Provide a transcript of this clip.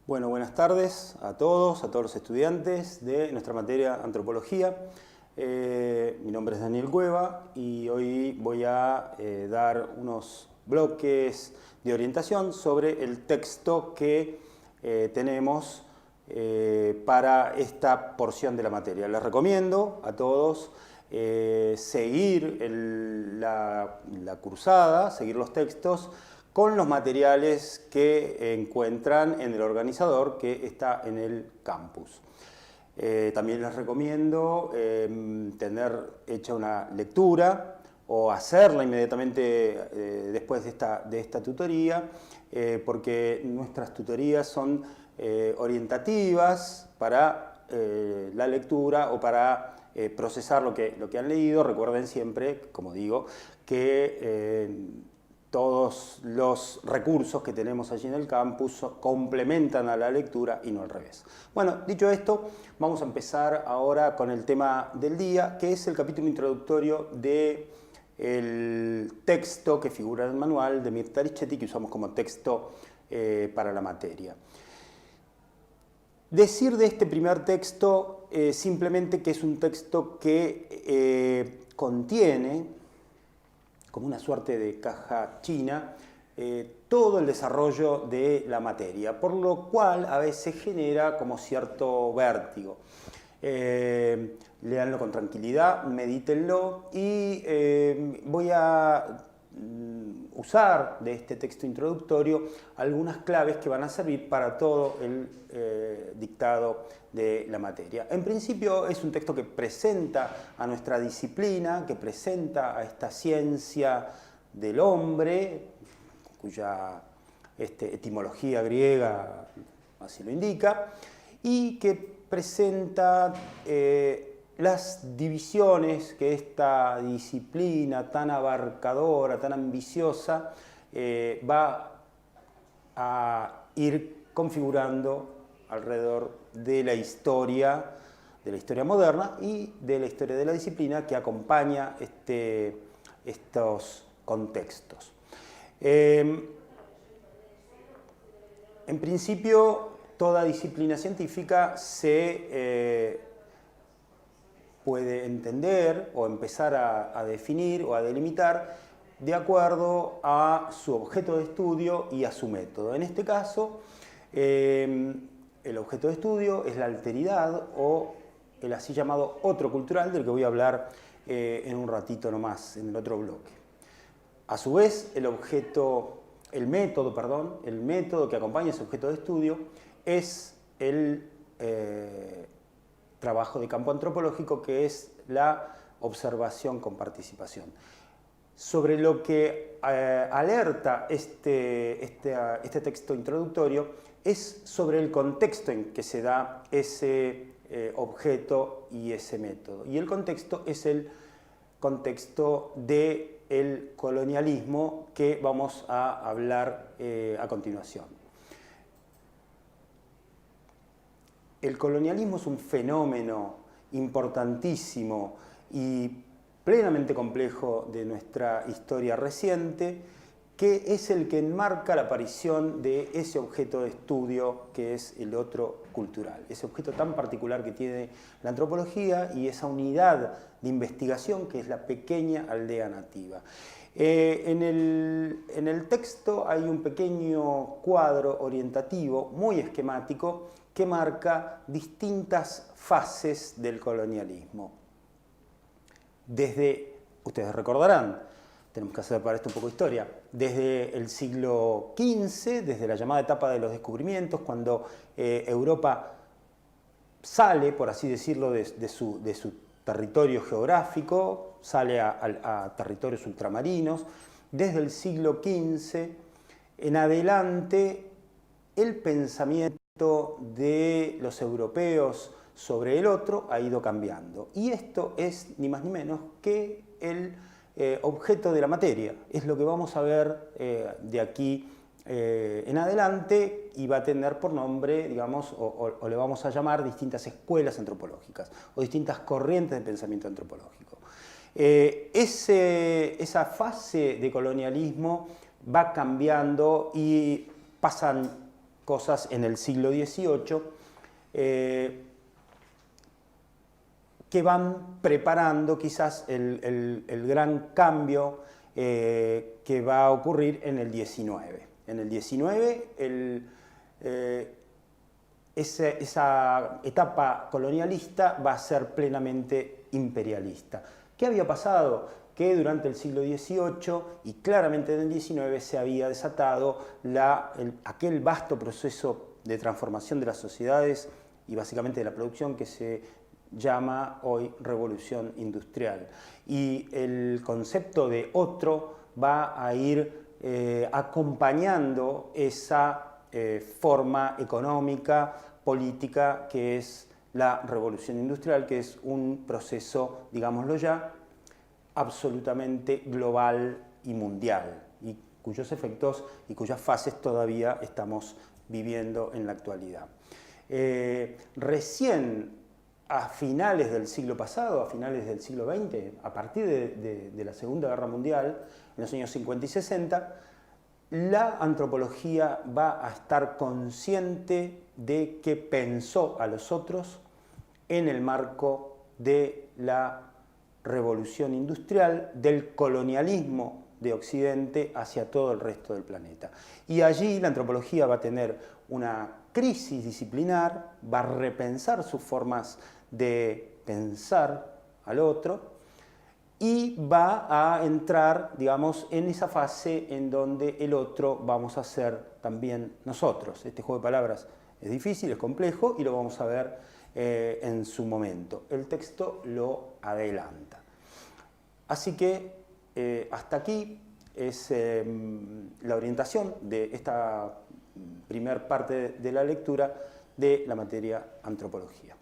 Bueno, buenas tardes a todos los estudiantes de nuestra materia Antropología. Mi nombre es Daniel Cueva y hoy voy a dar unos bloques de orientación sobre el texto que tenemos para esta porción de la materia. Les recomiendo a todos seguir la cursada, seguir los textos con los materiales que encuentran en el organizador que está en el campus. También les recomiendo tener hecha una lectura o hacerla inmediatamente después de esta tutoría, porque nuestras tutorías son orientativas para la lectura o para procesar lo que han leído. Recuerden siempre, como digo, que todos los recursos que tenemos allí en el campus complementan a la lectura y no al revés. Bueno, dicho esto, vamos a empezar ahora con el tema del día, que es el capítulo introductorio del texto que figura en el manual de Mirta Richetti, que usamos como texto para la materia. Decir de este primer texto simplemente que es un texto que contiene, como una suerte de caja china, todo el desarrollo de la materia, por lo cual a veces genera como cierto vértigo. Léanlo con tranquilidad, medítenlo y voy a usar de este texto introductorio algunas claves que van a servir para todo el dictado de la materia. En principio es un texto que presenta a nuestra disciplina, que presenta a esta ciencia del hombre, cuya etimología griega así lo indica, y que presenta las divisiones que esta disciplina tan abarcadora, tan ambiciosa, va a ir configurando alrededor de la historia moderna y de la historia de la disciplina que acompaña estos contextos. En principio, toda disciplina científica se puede entender o empezar a definir o a delimitar de acuerdo a su objeto de estudio y a su método. En este caso, el objeto de estudio es la alteridad o el así llamado otro cultural, del que voy a hablar en un ratito nomás, en el otro bloque. A su vez, el método que acompaña ese objeto de estudio es el trabajo de campo antropológico, que es la observación con participación. Sobre lo que alerta este texto introductorio es sobre el contexto en que se da ese objeto y ese método. Y el contexto es el contexto del colonialismo que vamos a hablar a continuación. El colonialismo es un fenómeno importantísimo y plenamente complejo de nuestra historia reciente, que es el que enmarca la aparición de ese objeto de estudio que es el otro cultural, ese objeto tan particular que tiene la antropología y esa unidad de investigación que es la pequeña aldea nativa. En el texto hay un pequeño cuadro orientativo muy esquemático que marca distintas fases del colonialismo. Ustedes recordarán, tenemos que hacer para esto un poco de historia, desde el siglo XV, desde la llamada etapa de los descubrimientos, cuando Europa sale, por así decirlo, de su territorio geográfico, sale a territorios ultramarinos. Desde el siglo XV en adelante, el pensamiento de los europeos sobre el otro ha ido cambiando. Y esto es ni más ni menos que el objeto de la materia. Es lo que vamos a ver de aquí en adelante y va a tener por nombre, digamos, o le vamos a llamar distintas escuelas antropológicas o distintas corrientes de pensamiento antropológico. Esa fase de colonialismo va cambiando y pasan cosas en el siglo XVIII que van preparando quizás el gran cambio que va a ocurrir en el XIX. En el XIX, esa etapa colonialista va a ser plenamente imperialista. ¿Qué había pasado? Que durante el siglo XVIII y claramente en el XIX se había desatado aquel vasto proceso de transformación de las sociedades y básicamente de la producción que se llama hoy revolución industrial. Y el concepto de otro va a ir acompañando esa forma económica, política, que es la revolución industrial, que es un proceso, digámoslo ya, absolutamente global y mundial, y cuyos efectos y cuyas fases todavía estamos viviendo en la actualidad. Recién a finales del siglo pasado, a finales del siglo XX, a partir de la Segunda Guerra Mundial, en los años 50 y 60, la antropología va a estar consciente de que pensó a los otros en el marco de la revolución industrial, del colonialismo de Occidente hacia todo el resto del planeta. Y allí la antropología va a tener una crisis disciplinar, va a repensar sus formas de pensar al otro y va a entrar, digamos, en esa fase en donde el otro vamos a ser también nosotros. Este juego de palabras es difícil, es complejo y lo vamos a ver en su momento. El texto lo adelanta. Así que hasta aquí es la orientación de esta primer parte de la lectura de la materia antropología.